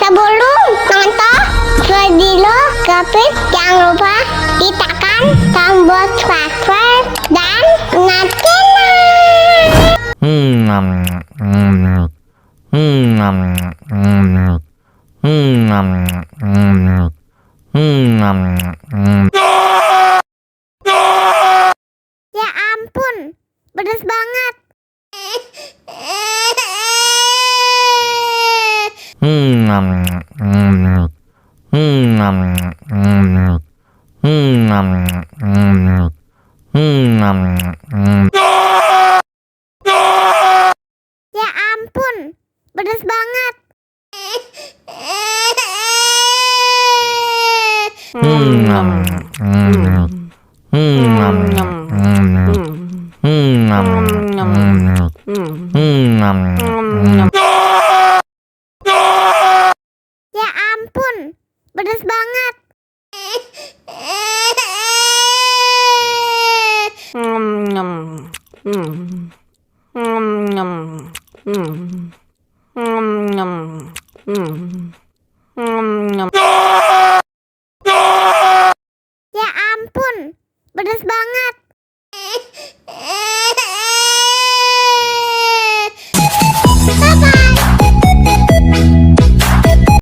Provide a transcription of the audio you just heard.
Sebelum nonton video Gapit, jangan lupa ditekan tombol subscribe dan ya ampun, pedas banget. Ya ampun, pedas banget. Ya ampun, pedas banget.